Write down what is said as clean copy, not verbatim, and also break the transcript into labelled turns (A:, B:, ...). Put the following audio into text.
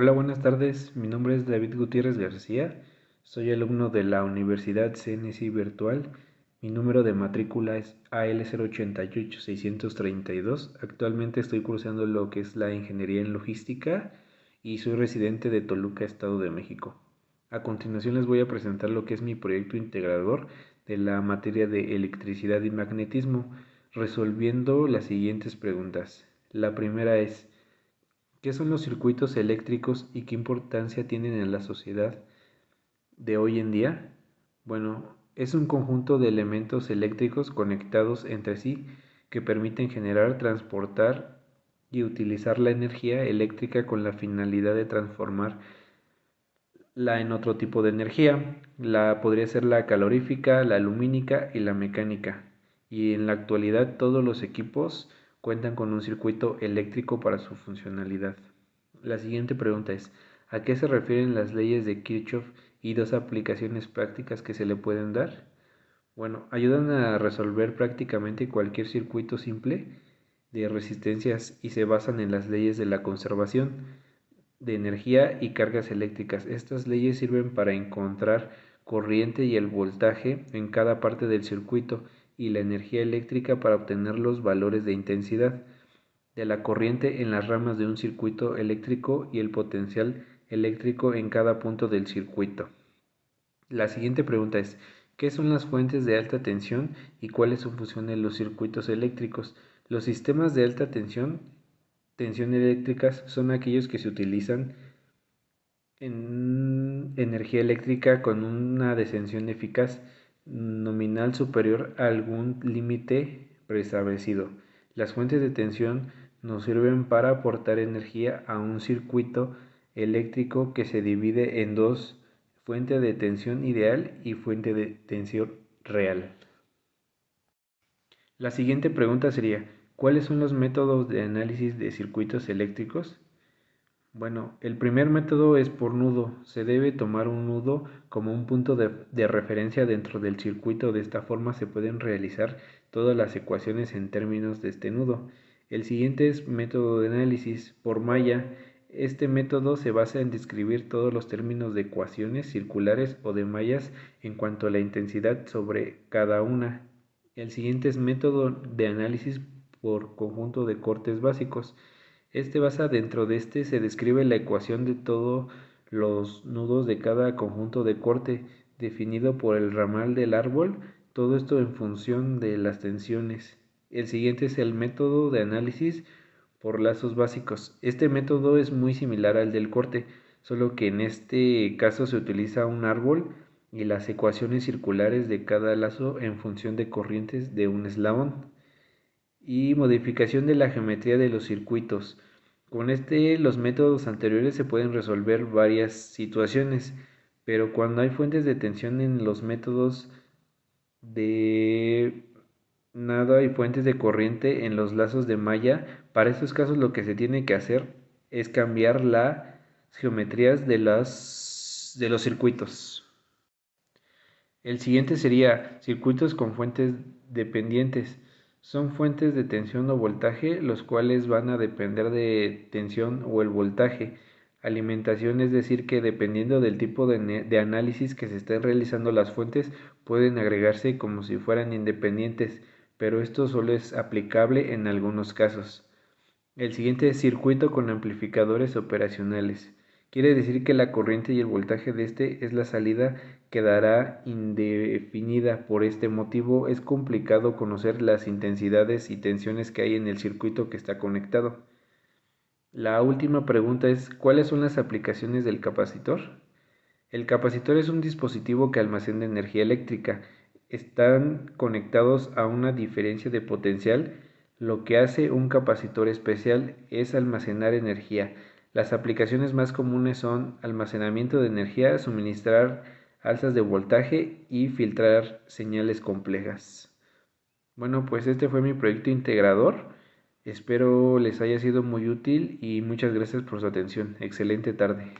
A: Hola, buenas tardes. Mi nombre es David Gutiérrez García. Soy alumno de la Universidad CNC Virtual. Mi número de matrícula es AL088632. Actualmente estoy cursando lo que es la ingeniería en logística y soy residente de Toluca, Estado de México. A continuación les voy a presentar lo que es mi proyecto integrador de la materia de electricidad y magnetismo, resolviendo las siguientes preguntas. La primera es: ¿qué son los circuitos eléctricos y qué importancia tienen en la sociedad de hoy en día? Bueno, es un conjunto de elementos eléctricos conectados entre sí que permiten generar, transportar y utilizar la energía eléctrica con la finalidad de transformarla en otro tipo de energía. Podría ser la calorífica, la lumínica y la mecánica. Y en la actualidad todos los equipos cuentan con un circuito eléctrico para su funcionalidad. La siguiente pregunta es: ¿a qué se refieren las leyes de Kirchhoff y dos aplicaciones prácticas que se le pueden dar? Bueno, ayudan a resolver prácticamente cualquier circuito simple de resistencias y se basan en las leyes de la conservación de energía y cargas eléctricas. Estas leyes sirven para encontrar corriente y el voltaje en cada parte del circuito y la energía eléctrica para obtener los valores de intensidad de la corriente en las ramas de un circuito eléctrico y el potencial eléctrico en cada punto del circuito. La siguiente pregunta es: ¿qué son las fuentes de alta tensión y cuál es su función en los circuitos eléctricos? Los sistemas de alta tensión eléctricas son aquellos que se utilizan en energía eléctrica con una detención eficaz nominal superior a algún límite preestablecido. Las fuentes de tensión nos sirven para aportar energía a un circuito eléctrico que se divide en dos: fuente de tensión ideal y fuente de tensión real. La siguiente pregunta sería: ¿cuáles son los métodos de análisis de circuitos eléctricos? Bueno, el primer método es por nudo. Se debe tomar un nudo como un punto de referencia dentro del circuito. De esta forma se pueden realizar todas las ecuaciones en términos de este nudo. El siguiente es método de análisis por malla. Este método se basa en describir todos los términos de ecuaciones circulares o de mallas en cuanto a la intensidad sobre cada una. El siguiente es método de análisis por conjunto de cortes básicos. Dentro de este se describe la ecuación de todos los nudos de cada conjunto de corte definido por el ramal del árbol, todo esto en función de las tensiones. El siguiente es el método de análisis por lazos básicos. Este método es muy similar al del corte, solo que en este caso se utiliza un árbol y las ecuaciones circulares de cada lazo en función de corrientes de un eslabón. Y modificación de la geometría de los circuitos. Con los métodos anteriores se pueden resolver varias situaciones, pero cuando hay fuentes de tensión en los métodos de nada y fuentes de corriente en los lazos de malla, para estos casos lo que se tiene que hacer es cambiar las geometrías de los circuitos. El siguiente sería circuitos con fuentes dependientes. Son fuentes de tensión o voltaje, los cuales van a depender de tensión o el voltaje. Alimentación, es decir, que dependiendo del tipo de análisis que se estén realizando las fuentes, pueden agregarse como si fueran independientes, pero esto solo es aplicable en algunos casos. El siguiente es circuito con amplificadores operacionales. Quiere decir que la corriente y el voltaje de este es la salida quedará indefinida. Por este motivo es complicado conocer las intensidades y tensiones que hay en el circuito que está conectado. La última pregunta es: ¿cuáles son las aplicaciones del capacitor? El capacitor es un dispositivo que almacena energía eléctrica. Están conectados a una diferencia de potencial. Lo que hace un capacitor especial es almacenar energía. Las aplicaciones más comunes son almacenamiento de energía, suministrar alzas de voltaje y filtrar señales complejas. Bueno, pues este fue mi proyecto integrador. Espero les haya sido muy útil y muchas gracias por su atención. Excelente tarde.